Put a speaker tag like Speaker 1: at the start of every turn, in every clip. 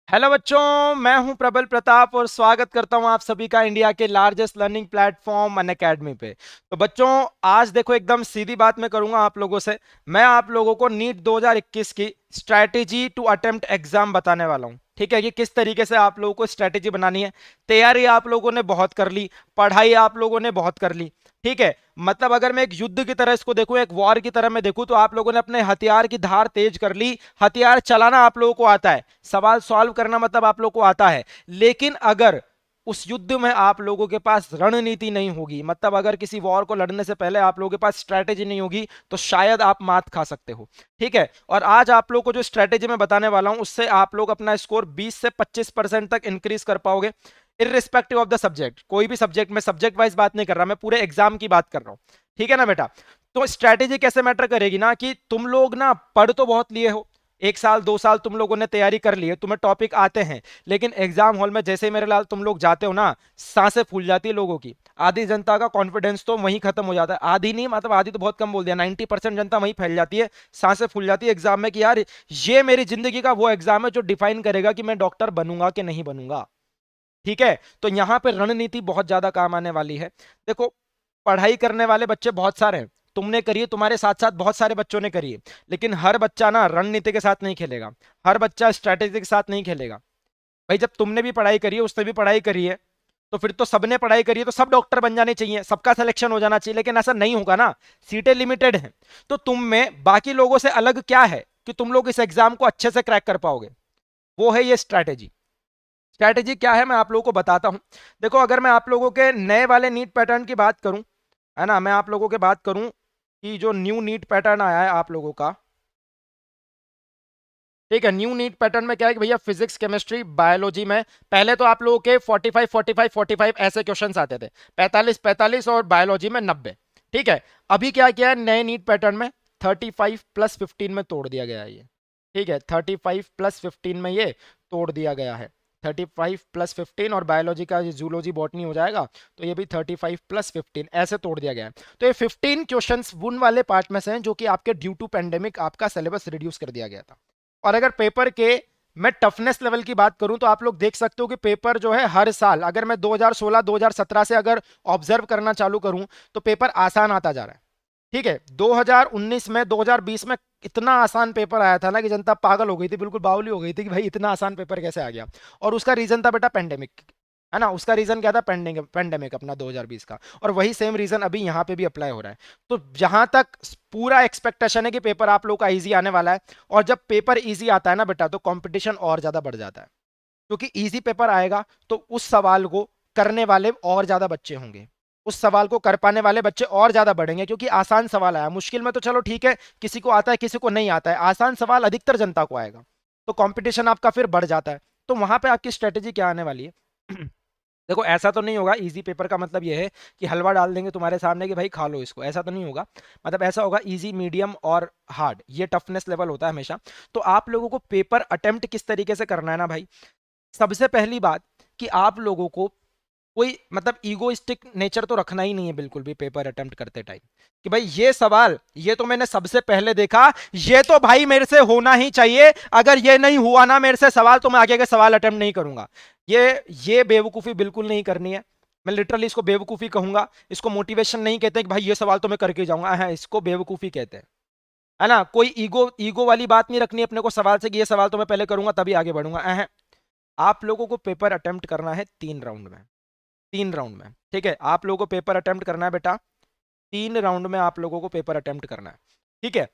Speaker 1: Hello बच्चों, मैं हूं प्रबल प्रताप और स्वागत करता हूं आप सभी का इंडिया के लार्जेस्ट लर्निंग प्लेटफॉर्म अनअकैडमी पे। तो बच्चों, आज देखो एकदम सीधी बात मैं करूंगा आप लोगों से। मैं आप लोगों को नीट 2021 की स्ट्रैटेजी टू अटेम्प्ट एग्जाम बताने वाला हूं। ठीक है, कि किस तरीके से आप लोगों को स्ट्रैटेजी बनानी है। तैयारी आप लोगों ने बहुत कर ली, पढ़ाई आप लोगों ने बहुत कर ली। ठीक है, मतलब अगर मैं एक युद्ध की तरह इसको देखूं, एक वॉर की तरह मैं देखूं, तो आप लोगों ने अपने हथियार की धार तेज कर ली। हथियार चलाना आप लोगों को आता है, सवाल सॉल्व करना मतलब आप लोगों को आता है। लेकिन अगर उस युद्ध में आप लोगों के पास रणनीति नहीं होगी, मतलब अगर किसी वॉर को लड़ने से पहले आप लोगों के पास स्ट्रैटेजी नहीं होगी, तो शायद आप मात खा सकते हो। ठीक है, और आज आप लोगों को जो स्ट्रैटेजी मैं बताने वाला हूं, उससे आप लोग अपना स्कोर 20 से 25% तक इंक्रीज कर पाओगे, इरिस्पेक्टिव ऑफ द सब्जेक्ट। कोई भी सब्जेक्ट में सब्जेक्ट वाइज बात नहीं कर रहा, मैं पूरे एग्जाम की बात कर रहा हूं। ठीक है ना बेटा। तो स्ट्रैटेजी कैसे मैटर करेगी ना, कि तुम लोग ना पढ़ तो बहुत लिए हो, 1 साल 2 साल तुम लोगों ने तैयारी कर ली है, तुम्हें टॉपिक आते हैं, लेकिन एग्जाम हॉल में जैसे ही मेरे लाल तुम लोग जाते हो ना, सांसें फूल जाती है लोगों की। आधी जनता का कॉन्फिडेंस तो वहीं खत्म हो जाता है, आधी नहीं, मतलब आधी तो बहुत कम बोल दिया, 90% जनता वहीं फैल जाती है, सांसें फूल जाती है एग्जाम में, कि यार ये मेरी जिंदगी का वो एग्जाम है जो डिफाइन करेगा कि मैं डॉक्टर बनूंगा कि नहीं बनूंगा। ठीक है, तो यहां पे रणनीति बहुत ज्यादा काम आने वाली है। देखो, पढ़ाई करने वाले बच्चे बहुत सारे हैं, तुमने करी है, तुम्हारे साथ साथ बहुत सारे बच्चों ने करी है, लेकिन हर बच्चा ना रणनीति के साथ नहीं खेलेगा, हर बच्चा स्ट्रैटेजी के साथ नहीं खेलेगा। भाई, जब तुमने भी पढ़ाई करी है, उसने भी पढ़ाई करी है, तो फिर तो सबने पढ़ाई करी है, तो सब डॉक्टर बन जाने चाहिए, सबका सिलेक्शन हो जाना चाहिए, लेकिन ऐसा नहीं होगा ना। सीटें लिमिटेड हैं। तो तुम में बाकी लोगों से अलग क्या है कि तुम लोग इस एग्जाम को अच्छे से क्रैक कर पाओगे? वो है ये स्ट्रैटेजी। स्ट्रैटेजी क्या है, मैं आप लोगों को बताता हूं। देखो, अगर मैं आप लोगों के नए वाले नीट पैटर्न की बात करूं, है ना, मैं आप लोगों के बात करूं कि जो न्यू नीट पैटर्न आया है आप लोगों का। ठीक है, न्यू नीट पैटर्न में क्या है कि भैया फिजिक्स केमिस्ट्री बायोलॉजी में पहले तो आप लोगों के 45 45 45 ऐसे क्वेश्चंस आते थे, 45 45, और बायोलॉजी में 90। ठीक है, अभी क्या किया है नए नीट पैटर्न में, 35+15 में तोड़ दिया गया है ये। ठीक है, 35+15 में ये तोड़ दिया गया है। 35+15 और बायोलॉजी का जूलॉजी बॉटनी हो जाएगा, तो ये भी 35+15 ऐसे तोड़ दिया गया है। तो ये 15 क्वेश्चंस उन वाले पार्ट में से हैं जो कि आपके ड्यू टू पेंडेमिक आपका सिलेबस रिड्यूस कर दिया गया था। और अगर पेपर के मैं टफनेस लेवल की बात करूं, तो आप लोग देख सकते हो कि पेपर जो है हर साल, अगर मैं 2016 2017 से अगर ऑब्जर्व करना चालू करूं, तो पेपर आसान आता जा रहा है। ठीक है, 2019 में 2020 में इतना आसान पेपर आया था ना कि जनता पागल हो गई थी, बिल्कुल बावली हो गई थी कि भाई इतना आसान पेपर कैसे आ गया। और उसका रीजन था बेटा पेंडेमिक, है ना, उसका रीजन क्या था? पेंडेमिक अपना 2020 का। और वही सेम रीजन अभी यहाँ पे भी अप्लाई हो रहा है। तो जहां तक पूरा एक्सपेक्टेशन है कि पेपर आप लोग का इजी आने वाला है, और जब पेपर इजी आता है ना बेटा, तो कंपटीशन और ज्यादा बढ़ जाता है, क्योंकि इजी पेपर आएगा तो उस सवाल को करने वाले और ज्यादा बच्चे होंगे, उस सवाल को कर पाने वाले बच्चे और ज्यादा बढ़ेंगे, क्योंकि आसान सवाल आया। मुश्किल में तो चलो ठीक है, किसी को आता है किसी को नहीं आता है, आसान सवाल अधिकतर जनता को आएगा, तो कंपटीशन आपका फिर बढ़ जाता है। तो वहां पे आपकी स्ट्रेटेजी क्या आने वाली है? देखो, ऐसा तो नहीं होगा, इजी पेपर का मतलब ये है कि हलवा डाल देंगे तुम्हारे सामने कि भाई खा लो इसको, ऐसा तो नहीं होगा। मतलब ऐसा होगा इजी, मीडियम और हार्ड, ये टफनेस लेवल होता है हमेशा। तो आप लोगों को पेपर अटेम्प्ट किस तरीके से करना है ना भाई, सबसे पहली बात कि आप लोगों को कोई मतलब ईगोइस्टिक नेचर तो रखना ही नहीं है बिल्कुल भी पेपर अटेम्प्ट करते टाइम, कि भाई ये सवाल ये तो मैंने सबसे पहले देखा, ये तो भाई मेरे से होना ही चाहिए, अगर ये नहीं हुआ ना मेरे से सवाल, तो मैं आगे के सवाल अटेम्प्ट नहीं करूंगा। ये बेवकूफी बिल्कुल नहीं करनी है। मैं लिटरली इसको बेवकूफी कहूंगा, इसको मोटिवेशन नहीं कहते कि भाई ये सवाल तो मैं करके जाऊंगा, है इसको बेवकूफी कहते हैं। है ना, कोई ईगो ईगो वाली बात नहीं रखनी अपने को सवाल से कि ये सवाल तो मैं पहले करूंगा तभी आगे बढ़ूंगा, है। आप लोगों को पेपर अटेम्प्ट करना है 3 राउंड में, 3 राउंड में। ठीक है, आप लोगों को पेपर अटेम्प्ट करना है बेटा, 3 राउंड में आप लोगों को पेपर अटेम्प्ट करना है। ठीक है,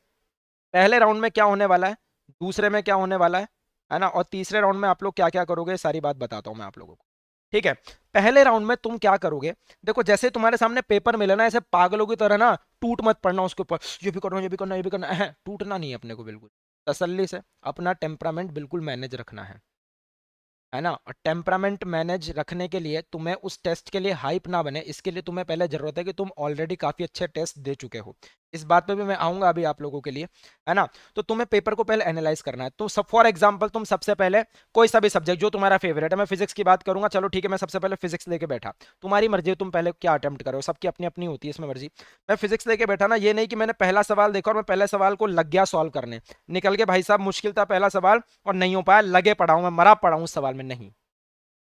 Speaker 1: पहले राउंड में क्या होने वाला है, दूसरे में क्या होने वाला है ना, और तीसरे राउंड में आप लोग क्या क्या करोगे, सारी बात बताता हूं मैं आप लोगों को। ठीक है, पहले राउंड में तुम क्या करोगे? देखो, जैसे तुम्हारे सामने पेपर मिले ना, ऐसे पागलों की तरह ना टूट मत पड़ना उसके ऊपर, ये भी करना ये भी करना ये भी करना है, टूटना नहीं है अपने को बिल्कुल। तसल्ली से अपना टेम्परामेंट बिल्कुल मैनेज रखना है ना। और टेम्परामेंट मैनेज रखने के लिए तुम्हें उस टेस्ट के लिए हाइप ना बने, इसके लिए तुम्हें पहले जरूरत है कि तुम ऑलरेडी काफी अच्छे टेस्ट दे चुके हो। इस बात पे भी मैं आऊंगा अभी आप लोगों के लिए, है ना। तो तुम्हें पेपर को पहले एनालाइज करना है। तो सब फॉर एग्जांपल तुम सबसे पहले कोई सा भी सब्जेक्ट जो तुम्हारा फेवरेट है, मैं फिजिक्स की बात करूंगा, चलो ठीक है, मैं सबसे पहले फिजिक्स लेके बैठा, तुम्हारी मर्जी है तुम पहले क्या अटेम्प्ट करो, सबकी अपनी अपनी होती है इसमें मर्जी। मैं फिजिक्स लेके बैठा ना, ये नहीं कि मैंने पहला सवाल देखा और मैं पहले सवाल को लग गया सॉल्व करने, निकल के भाई साहब मुश्किल था पहला सवाल और नहीं हो पाया, लगे पड़ा हूं मैं, मरा पड़ा हूं उस सवाल में, नहीं।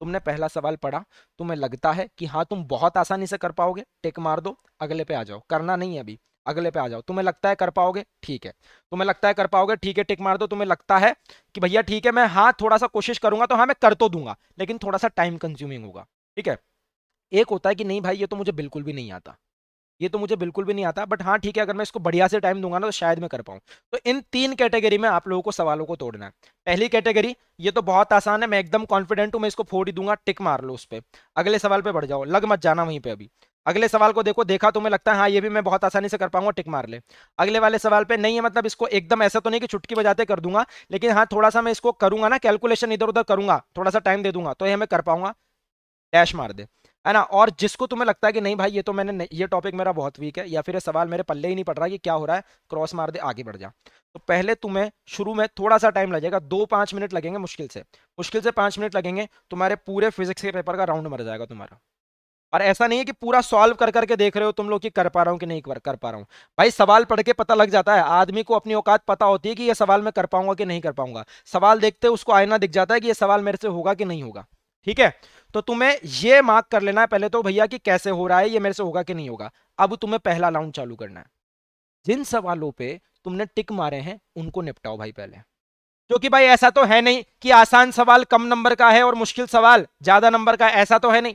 Speaker 1: तुमने पहला सवाल पढ़ा, तुम्हें लगता है कि हाँ तुम बहुत आसानी से कर पाओगे, टिक मार दो, अगले पे आ जाओ, करना नहीं है अभी, अगले पे आ जाओ। तुम्हें लगता है कर पाओगे, ठीक है, तुम्हें लगता है कर पाओगे, ठीक है, टिक मार दो। तुम्हें लगता है कि भैया ठीक है मैं हाँ थोड़ा सा कोशिश करूंगा, तो हाँ मैं कर तो दूंगा, लेकिन थोड़ा सा टाइम कंज्यूमिंग होगा, ठीक है। एक होता है कि नहीं भाई ये तो मुझे बिल्कुल भी नहीं आता, ये तो मुझे बिल्कुल भी नहीं आता, बट हाँ ठीक है, अगर मैं इसको बढ़िया से टाइम दूंगा ना तो शायद मैं कर पाऊं। तो इन तीन कैटेगरी में आप लोगों को सवालों को तोड़ना है। पहली कैटेगरी, ये तो बहुत आसान है, मैं एकदम कॉन्फिडेंट हूं, मैं इसको फोड़ ही दूंगा, टिक मार लो उस पर, अगले सवाल पे बढ़ जाओ, लग मत जाना वहीं पे अभी। अगले सवाल को देखो, देखा तुम्हें लगता है हाँ ये भी मैं बहुत आसानी से कर पाऊंगा, टिक मार ले। अगले वाले सवाल पे नहीं है, मतलब इसको एकदम ऐसा तो नहीं कि चुटकी बजाते कर दूंगा, लेकिन हाँ थोड़ा सा मैं इसको करूंगा ना, कैलकुलेशन इधर उधर करूंगा, थोड़ा सा टाइम दे दूंगा, तो ये मैं कर पाऊंगा, डैश मार दे, है ना। और जिसको तुम्हें लगता है कि नहीं भाई ये तो ये टॉपिक मेरा बहुत वीक है, या फिर ये सवाल मेरे पल्ले ही नहीं पड़ रहा कि क्या हो रहा है, क्रॉस मार दे, आगे बढ़ जा। तो पहले तुम्हें शुरू में थोड़ा सा टाइम लगेगा, 2-5 मिनट लगेंगे मुश्किल से 5 मिनट लगेंगे, तुम्हारे पूरे फिजिक्स के पेपर का राउंड मर जाएगा तुम्हारा। और ऐसा नहीं है कि पूरा सॉल्व कर करके देख रहे हो तुम लोग कि कर पा रहा हूं कि नहीं कर पा रहा हूं। भाई सवाल पढ़ के पता लग जाता है, आदमी को अपनी औकात पता होती है कि ये सवाल मैं कर पाऊंगा कि नहीं कर पाऊंगा, सवाल देखते उसको आईना दिख जाता है कि ये सवाल मेरे से होगा कि नहीं होगा, ठीक है। तो तुम्हें ये मार्क कर लेना है पहले तो भैया कि कैसे हो रहा है, ये मेरे से होगा कि नहीं होगा। अब तुम्हें पहला राउंड चालू करना है, जिन सवालों पे तुमने टिक मारे हैं उनको निपटाओ भाई पहले। क्योंकि भाई ऐसा तो है नहीं कि आसान सवाल कम नंबर का है और मुश्किल सवाल ज्यादा नंबर का है, ऐसा तो है नहीं।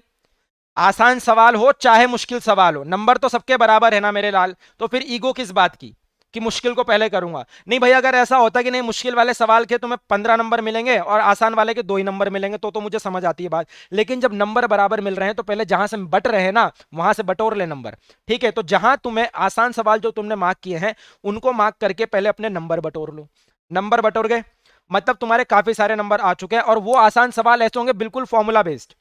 Speaker 1: आसान सवाल हो चाहे मुश्किल सवाल हो, नंबर तो सबके बराबर है ना मेरे लाल, तो फिर ईगो किस बात की कि मुश्किल को पहले करूंगा। नहीं भाई अगर ऐसा होता कि नहीं मुश्किल वाले सवाल के तुम्हें 15 नंबर मिलेंगे और आसान वाले के 2 ही नंबर मिलेंगे, तो मुझे समझ आती है बात। लेकिन जब नंबर बराबर मिल रहे हैं तो पहले जहां से बट रहे हैं ना वहां से बटोर ले नंबर, ठीक है। तो जहां तुम्हें आसान सवाल जो तुमने मार्क किए हैं उनको मार्क करके पहले अपने नंबर बटोर लो। नंबर बटोर गए मतलब तुम्हारे काफी सारे नंबर आ चुके हैं, और वो आसान सवाल ऐसे होंगे बिल्कुल फॉर्मूला बेस्ड।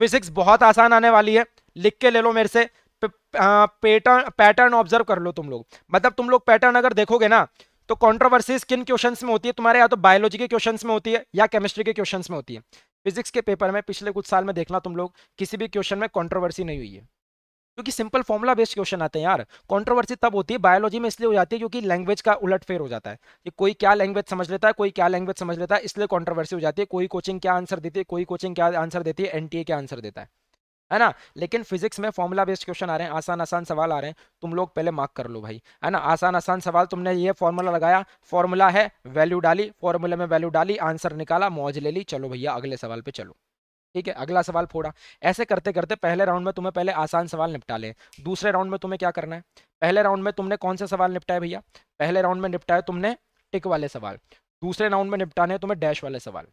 Speaker 1: फिजिक्स बहुत आसान आने वाली है, लिख के ले लो मेरे से। पैटर्न पैटर्न ऑब्जर्व कर लो तुम लोग, मतलब तुम लोग पैटर्न अगर देखोगे ना तो कंट्रोवर्सीज किन क्वेश्चंस में होती है तुम्हारे, या तो बायोलॉजी के क्वेश्चंस में होती है या केमिस्ट्री के क्वेश्चंस में होती है। फिजिक्स के पेपर में पिछले कुछ साल में देखना तुम लोग किसी भी क्वेश्चन में कंट्रोवर्सी नहीं हुई है, क्योंकि सिंपल फॉर्मुला बेस्ड क्वेश्चन आते हैं यार। कंट्रोवर्सी तब होती है बायोलॉजी में इसलिए हो जाती है क्योंकि लैंग्वेज का उलटफेर हो जाता है, कि कोई क्या लैंग्वेज समझ लेता है, कोई क्या लैंग्वेज समझ लेता है, इसलिए कंट्रोवर्सी हो जाती है। कोई कोचिंग क्या आंसर देती है, कोई कोचिंग क्या आंसर देती है, एनटीए क्या आंसर देता है ना। लेकिन फिजिक्स में फॉर्मुला बेस्ड क्वेश्चन आ रहे हैं, आसान आसान सवाल आ रहे हैं, तुम लोग पहले मार्क कर लो भाई, है ना। आसान आसान सवाल, तुमने ये फॉर्मूला लगाया, फॉर्मूला है, वैल्यू डाली, फॉर्मूले में वैल्यू डाली, आंसर निकाला, मौज ले ली, चलो भैया अगले सवाल पे चलो, ठीक है। अगला सवाल फोड़ा। ऐसे करते करते पहले राउंड में तुम्हें पहले आसान सवाल निपटा ले। दूसरे राउंड में तुम्हें क्या करना है, पहले राउंड में तुमने कौन से सवाल निपटाए भैया, पहले राउंड में निपटाए तुमने टिक वाले सवाल, दूसरे राउंड में निपटाने हैं तुम्हें डैश वाले सवाल।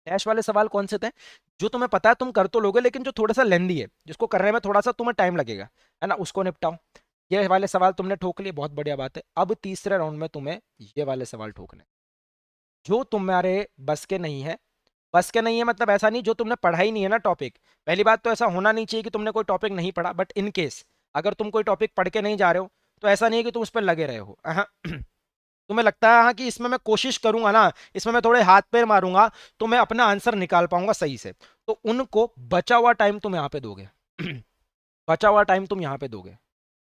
Speaker 1: डैश वाले सवाल कौन से थे, जो तुम्हें पता है तुम कर तो लोगे लेकिन जो थोड़ा सा लेंदी है, जिसको करने में थोड़ा सा तुम्हें टाइम लगेगा, है ना, उसको निपटाओ। ये वाले सवाल तुमने ठोक लिए, बहुत बढ़िया बात है। अब तीसरे राउंड में तुम्हें ये वाले सवाल ठोकने, जो तुम्हारे बस के नहीं है। बस के नहीं है मतलब ऐसा नहीं जो तुमने पढ़ा ही नहीं है ना टॉपिक। पहली बात तो ऐसा होना नहीं चाहिए कि तुमने कोई टॉपिक नहीं पढ़ा, बट इन केस अगर तुम कोई टॉपिक पढ़ के नहीं जा रहे हो तो ऐसा नहीं है कि तुम उस पर लगे रहे हो। तुम्हें लगता है हाँ कि इसमें मैं कोशिश करूंगा ना, इसमें मैं थोड़े हाथ पैर मारूंगा तो मैं अपना आंसर निकाल पाऊंगा सही से, तो उनको बचा हुआ टाइम तुम यहाँ पे दोगे। बचा हुआ टाइम तुम यहाँ पे दोगे,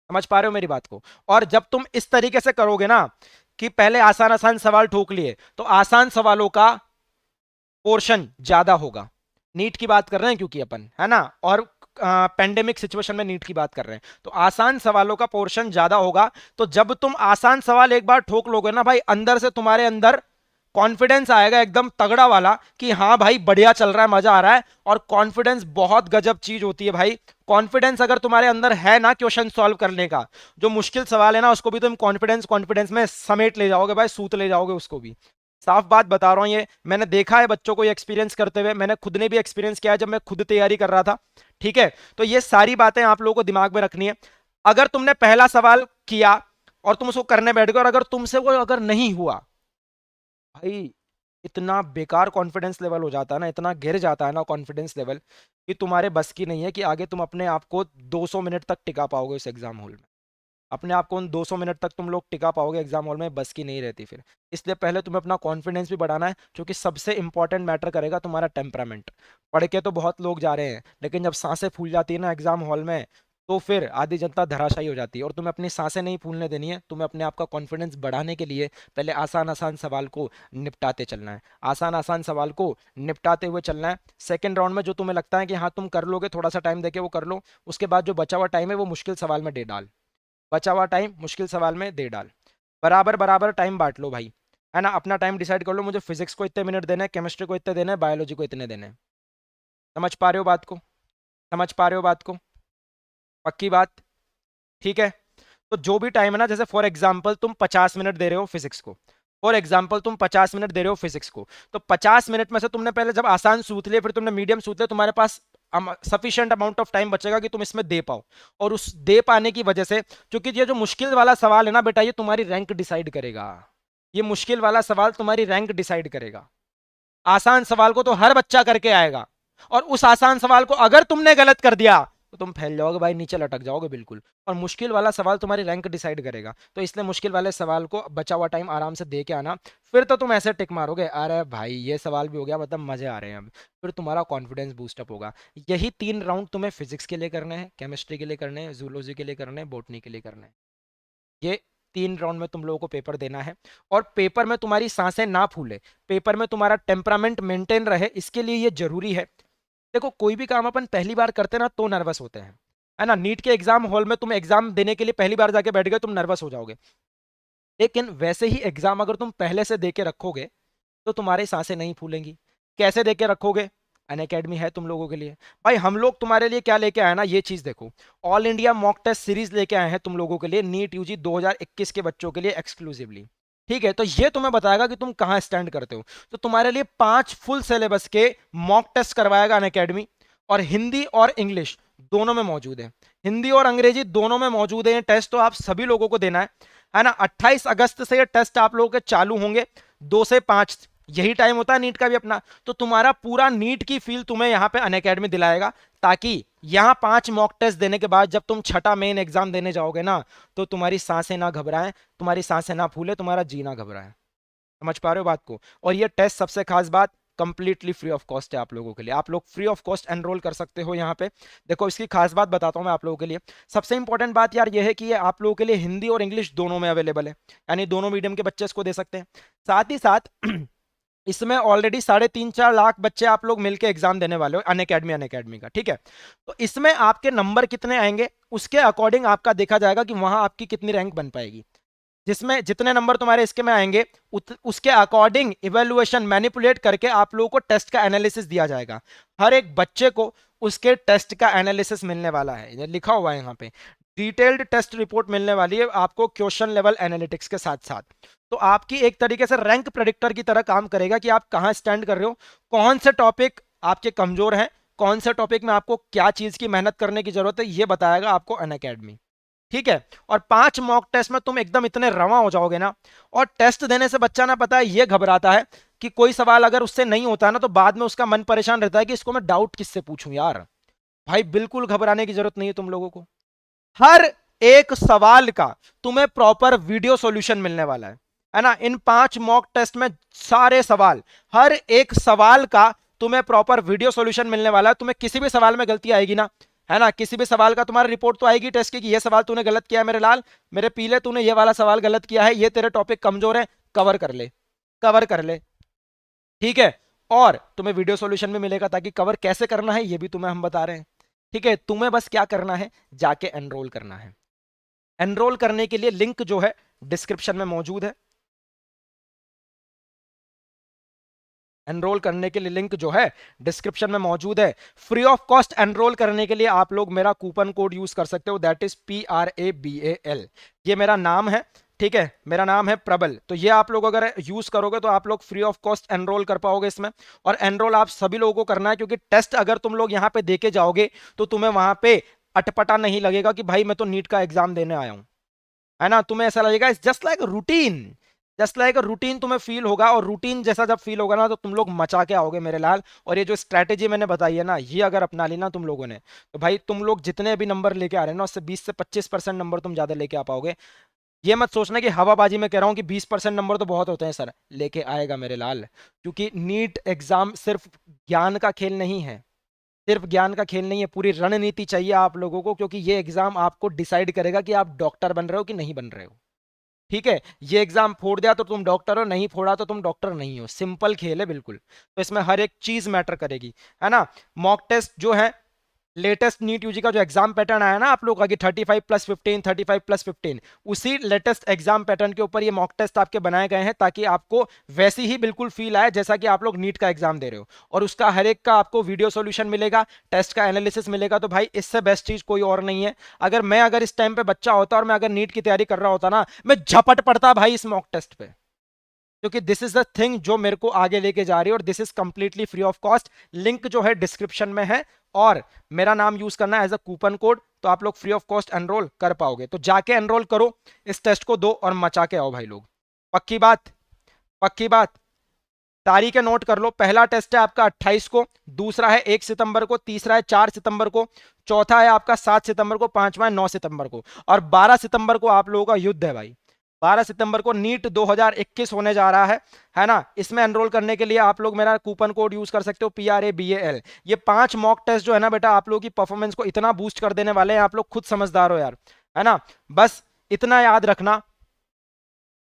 Speaker 1: समझ पा रहे हो मेरी बात को। और जब तुम इस तरीके से करोगे ना कि पहले आसान आसान सवाल ठोक लिए, तो आसान सवालों का पोर्शन ज्यादा होगा। नीट की बात कर रहे हैं क्योंकि अपन, है ना, और पेंडेमिक सिचुएशन में नीट की बात कर रहे हैं, तो आसान सवालों का पोर्शन ज्यादा होगा। तो जब तुम आसान सवाल एक बार ठोक लोगे ना भाई, अंदर से तुम्हारे अंदर कॉन्फिडेंस आएगा एकदम तगड़ा वाला कि हाँ भाई बढ़िया चल रहा है, मजा आ रहा है। और कॉन्फिडेंस बहुत गजब चीज होती है भाई। कॉन्फिडेंस अगर तुम्हारे अंदर है ना क्वेश्चन सॉल्व करने का, जो मुश्किल सवाल है ना उसको भी तुम कॉन्फिडेंस कॉन्फिडेंस में समेट ले जाओगे भाई, सूत ले जाओगे उसको भी। साफ बात बता रहा हूं, ये मैंने देखा है बच्चों को ये एक्सपीरियंस करते हुए, मैंने खुद ने भी एक्सपीरियंस किया है जब मैं खुद तैयारी कर रहा था, ठीक है। तो ये सारी बातें आप लोगों को दिमाग में रखनी है। अगर तुमने पहला सवाल किया और तुम उसको करने बैठ गए और अगर तुमसे वो अगर नहीं हुआ भाई, इतना बेकार कॉन्फिडेंस लेवल हो जाता है ना, इतना गिर जाता है ना कॉन्फिडेंस लेवल, कि तुम्हारे बस की नहीं है कि आगे तुम अपने आप को 200 मिनट तक टिका पाओगे उस एग्जाम हॉल में। अपने आप को उन 200 मिनट तक तुम लोग टिका पाओगे एग्जाम हॉल में, बस की नहीं रहती फिर। इसलिए पहले तुम्हें अपना कॉन्फिडेंस भी बढ़ाना है, क्योंकि सबसे इंपॉर्टेंट मैटर करेगा तुम्हारा टेम्परामेंट। पढ़ के तो बहुत लोग जा रहे हैं, लेकिन जब सांसें फूल जाती है ना एग्जाम हॉल में, तो फिर आधी जनता धराशायी हो जाती है। और तुम्हें अपनी सांसें नहीं फूलने देनी है, तुम्हें अपने आप का कॉन्फिडेंस बढ़ाने के लिए पहले आसान आसान सवाल को निपटाते चलना है, आसान आसान सवाल को निपटाते हुए चलना है। सेकंड राउंड में जो तुम्हें लगता है कि हाँ तुम कर लोगे, थोड़ा सा टाइम देके वो कर लो। उसके बाद जो बचा हुआ टाइम है वो मुश्किल सवाल में दे डाल, बचा हुआ टाइम मुश्किल सवाल में दे डाल। बराबर बराबर टाइम बांट लो भाई, है ना। अपना टाइम डिसाइड कर लो, मुझे फिजिक्स को इतने मिनट देने हैं, केमिस्ट्री को इतने देने हैं, बायोलॉजी को इतने देने हैं। समझ पा रहे हो बात को, समझ पा रहे हो बात को, पक्की बात, ठीक है। तो जो भी टाइम है ना, जैसे फॉर एग्जाम्पल तुम 50 मिनट दे रहे हो फिजिक्स को, फॉर एग्जाम्पल तुम 50 मिनट दे रहे हो फिजिक्स को, तो 50 मिनट में से तुमने पहले जब आसान सूत लिए, फिर तुमने मीडियम सूत लिया, तुम्हारे पास सफिशिएंट अमाउंट ऑफ टाइम बचेगा कि तुम इसमें दे पाओ। और उस दे पाने की वजह से, क्योंकि ये जो मुश्किल वाला सवाल है ना बेटा, ये तुम्हारी रैंक डिसाइड करेगा। ये मुश्किल वाला सवाल तुम्हारी रैंक डिसाइड करेगा। आसान सवाल को तो हर बच्चा करके आएगा, और उस आसान सवाल को अगर तुमने गलत कर दिया तो तुम फैल जाओगे भाई, नीचे लटक जाओगे बिल्कुल। और मुश्किल वाला सवाल तुम्हारी रैंक डिसाइड करेगा, तो इसलिए मुश्किल वाले सवाल को बचा हुआ टाइम आराम से दे के आना। फिर तो तुम ऐसे टिक मारोगे, अरे भाई ये सवाल भी हो गया, मतलब मजे आ रहे हैं अब। फिर तुम्हारा कॉन्फिडेंस बूस्टअप होगा। यही 3 राउंड तुम्हें फिजिक्स के लिए करने हैं, केमिस्ट्री के लिए करने हैं, जूलॉजी के लिए करने हैं, बॉटनी के लिए करने हैं। ये 3 राउंड में तुम लोगों को पेपर देना है। और पेपर में तुम्हारी सांसें ना फूले, पेपर में तुम्हारा टेम्परामेंट मेंटेन रहे, इसके लिए ये जरूरी है। देखो कोई भी काम अपन पहली बार करते हैं ना तो नर्वस होते हैं, है ना। नीट के एग्जाम हॉल में तुम एग्जाम देने के लिए पहली बार जाके बैठ गए, तुम नर्वस हो जाओगे। लेकिन वैसे ही एग्जाम अगर तुम पहले से दे के रखोगे तो तुम्हारी सांसें नहीं फूलेंगी। कैसे दे के रखोगे? अन अकेडमी है तुम लोगों के लिए। भाई हम लोग तुम्हारे लिए क्या लेके आए ना, ये चीज देखो। All India mock test series लेके आए हैं तुम लोगों के लिए, नीट यूजी 2021 के बच्चों के लिए एक्सक्लूसिवली। ठीक है, तो ये तुम्हें बताएगा कि तुम कहां स्टैंड करते हो। तो तुम्हारे लिए 5 फुल सिलेबस के मॉक टेस्ट करवाएगा अन अकेडमी, और हिंदी और इंग्लिश दोनों में मौजूद है। हिंदी और अंग्रेजी दोनों में मौजूद है। टेस्ट तो आप सभी लोगों को देना है ना। 28 अगस्त से ये टेस्ट आप लोगों के चालू होंगे, 2 से 5, यही टाइम होता है नीट का भी अपना। तो तुम्हारा पूरा नीट की फील तुम्हें यहाँ पे अनअकैडमी दिलाएगा, ताकि यहाँ 5 मॉक टेस्ट देने के बाद जब तुम छठा मेन एग्जाम देने जाओगे ना, तो तुम्हारी सांसें ना घबराएं, तुम्हारी सांसें ना फूले, तुम्हारा जीना घबराए। समझ पा रहे हो बात को। और ये टेस्ट सबसे खास बात, कंप्लीटली फ्री ऑफ कॉस्ट है आप लोगों के लिए। आप लोग फ्री ऑफ कॉस्ट एनरोल कर सकते हो यहाँ पे। देखो इसकी खास बात बताता हूँ मैं आप लोगों के लिए। सबसे इंपॉर्टेंट बात यार ये है कि ये आप लोगों के लिए हिंदी और इंग्लिश दोनों में अवेलेबल है, यानी दोनों मीडियम के बच्चे इसको दे सकते हैं। साथ ही साथ इसमें ऑलरेडी 3.5-4 लाख बच्चे आप लोग मिलकर एग्जाम देने वाले हो अन अकेडमी का, ठीक है। तो इसमें आपके नंबर कितने आएंगे उसके अकॉर्डिंग आपका देखा जाएगा कि वहां आपकी कितनी रैंक बन पाएगी। जिसमें जितने नंबर तुम्हारे इसके में आएंगे उसके अकॉर्डिंग इवेल्युएशन मैनिपुलेट करके आप लोगों को टेस्ट का एनालिसिस दिया जाएगा। हर एक बच्चे को उसके टेस्ट का एनालिसिस मिलने वाला है, ये लिखा हुआ है यहाँ पे। डिटेल्ड टेस्ट रिपोर्ट मिलने वाली है आपको क्वेश्चन लेवल एनालिटिक्स के साथ साथ। तो आपकी एक तरीके से रैंक प्रेडिक्टर की तरह काम करेगा कि आप कहां स्टैंड कर रहे हो, कौन से टॉपिक आपके कमजोर हैं, कौन से टॉपिक में आपको क्या चीज की मेहनत करने की जरूरत है, ये बताएगा आपको अनअकैडमी। ठीक है। और 5 मॉक टेस्ट में तुम एकदम इतने रवा हो जाओगे ना। और टेस्ट देने से बच्चा ना, पता है ये घबराता है कि कोई सवाल अगर उससे नहीं होता ना, तो बाद में उसका मन परेशान रहता है कि इसको मैं डाउट किससे पूछूं यार। भाई बिल्कुल घबराने की जरूरत नहीं है तुम लोगों को। हर एक सवाल का तुम्हें प्रॉपर वीडियो सॉल्यूशन मिलने वाला है ना। इन 5 मॉक टेस्ट में सारे सवाल, हर एक सवाल का तुम्हें प्रॉपर वीडियो सॉल्यूशन मिलने वाला है। तुम्हें किसी भी सवाल में गलती आएगी ना, है ना, किसी भी सवाल का तुम्हारा रिपोर्ट तो आएगी टेस्ट की कि ये सवाल तूने गलत किया है मेरे लाल, मेरे पीले, तूने ये वाला सवाल गलत किया है, ये तेरे टॉपिक कमजोर है, कवर कर ले, कवर कर ले। ठीक है। और तुम्हें वीडियो सॉल्यूशन में मिलेगा, ताकि कवर कैसे करना है ये भी तुम्हें हम बता रहे हैं। ठीक है, तुम्हें बस क्या करना है, जाके एनरोल करना है। एनरोल करने के लिए लिंक जो है डिस्क्रिप्शन में मौजूद है। एनरोल करने के लिए लिंक जो है डिस्क्रिप्शन में मौजूद है। फ्री ऑफ कॉस्ट एनरोल करने के लिए आप लोग मेरा कूपन कोड यूज कर सकते हो, दैट इज PRABAL। ये मेरा नाम है, ठीक है, मेरा नाम है प्रबल। तो ये आप लोग अगर यूज करोगे तो आप लोग फ्री ऑफ कॉस्ट एनरोल कर पाओगे इसमें। और एनरोल आप सभी लोगों को करना है, क्योंकि टेस्ट अगर तुम लोग यहाँ पे देके जाओगे तो तुम्हें वहां पे अटपटा नहीं लगेगा कि भाई मैं तो नीट का एग्जाम देने आया हूं, है ना। तुम्हें ऐसा लगेगा it's just like routine, just like routine तुम्हें फील होगा, और रूटीन जैसा जब फील होगा ना तो तुम लोग मचा के आओगे मेरे लाल। और ये जो स्ट्रैटेजी मैंने बताई है ना, ये अगर अपना ली ना तुम लोगों ने, तो भाई तुम लोग जितने भी नंबर लेके आ रहे हैं ना, उससे 20 से 25% नंबर तुम ज्यादा लेके आ पाओगे। ये मत सोचना कि हवाबाजी में कह रहा हूँ कि 20% नंबर तो बहुत होते हैं सर, लेके आएगा मेरे लाल। क्योंकि नीट एग्जाम सिर्फ ज्ञान का खेल नहीं है, सिर्फ ज्ञान का खेल नहीं है, पूरी रणनीति चाहिए आप लोगों को, क्योंकि ये एग्जाम आपको डिसाइड करेगा कि आप डॉक्टर बन रहे हो कि नहीं बन रहे हो। ठीक है, ये एग्जाम फोड़ दिया तो तुम डॉक्टर हो, नहीं फोड़ा तो तुम डॉक्टर नहीं हो। सिंपल खेल है बिल्कुल। तो इसमें हर एक चीज मैटर करेगी, है ना। मॉक टेस्ट जो है, लेटेस्ट नीट यूजी का जो एग्जाम पैटर्न आया ना आप लोग का कि 35+15, 35+15, उसी लेटेस्ट एग्जाम पैटर्न के ऊपर ये मॉक टेस्ट आपके बनाए गए हैं, ताकि आपको वैसी ही बिल्कुल फील आए जैसा कि आप लोग नीट का एग्जाम दे रहे हो। और उसका हर एक का आपको वीडियो सॉल्यूशन मिलेगा, टेस्ट का एनालिसिस मिलेगा। तो भाई इससे बेस्ट चीज कोई और नहीं है। अगर इस टाइम पे बच्चा होता और मैं अगर नीट की तैयारी कर रहा होता ना, मैं झपट पड़ता भाई इस मॉक टेस्ट पे, क्योंकि दिस इज द थिंग जो मेरे को आगे लेके जा रही है, और this is completely free of cost. Link जो है डिस्क्रिप्शन में है, और मेरा नाम यूज करना एज अ कूपन कोड, तो आप लोग फ्री ऑफ कॉस्ट एनरोल कर पाओगे। तो जाके एनरोल करो, इस टेस्ट को दो और मचा के आओ भाई लोग। पक्की बात, पक्की बात। तारीखें नोट कर लो, पहला टेस्ट है आपका 28 को, दूसरा है 1 सितंबर को, तीसरा है 4 सितंबर को, चौथा है आपका 7 सितंबर को, पांचवा है 9 सितंबर को, और 12 सितंबर को आप लोगों का युद्ध है भाई। 12 सितंबर को नीट 2021 होने जा रहा है ना। इसमें एनरोल करने के लिए आप लोग मेरा कूपन कोड यूज कर सकते हो, PRABAL। ये 5 मॉक टेस्ट जो है ना बेटा, आप लोगों की परफॉर्मेंस को इतना बूस्ट कर देने वाले हैं, आप लोग खुद समझदार हो यार, है ना। बस इतना याद रखना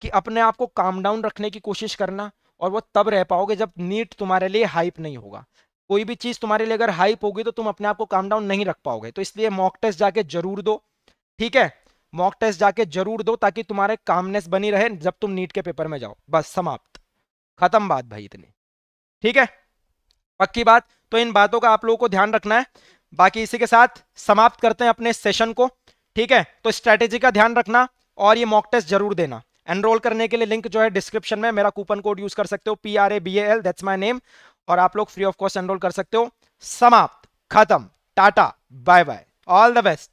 Speaker 1: कि अपने आप को काम डाउन रखने की कोशिश करना, और वो तब रह पाओगे जब नीट तुम्हारे लिए हाइप नहीं होगा। कोई भी चीज तुम्हारे लिए अगर हाइप होगी तो तुम अपने आप को काम डाउन नहीं रख पाओगे। तो इसलिए मॉक टेस्ट जाके जरूर दो, ठीक है। मॉक टेस्ट जाके जरूर दो, ताकि तुम्हारे कामनेस बनी रहे जब तुम नीट के पेपर में जाओ। बस समाप्त, खत्म बात भाई, इतनी। ठीक है, पक्की बात। तो इन बातों का आप लोगों को ध्यान रखना है। बाकी इसी के साथ समाप्त करते हैं अपने सेशन को, ठीक है। तो स्ट्रेटेजी का ध्यान रखना, और ये मॉक टेस्ट जरूर देना। एनरोल करने के लिए लिंक जो है डिस्क्रिप्शन में, मेरा कूपन कोड यूज कर सकते हो, PRABAL, दैट्स माय नेम, और आप लोग फ्री ऑफ कॉस्ट एनरोल कर सकते हो। समाप्त, खत्म, टाटा, bye bye, all the best.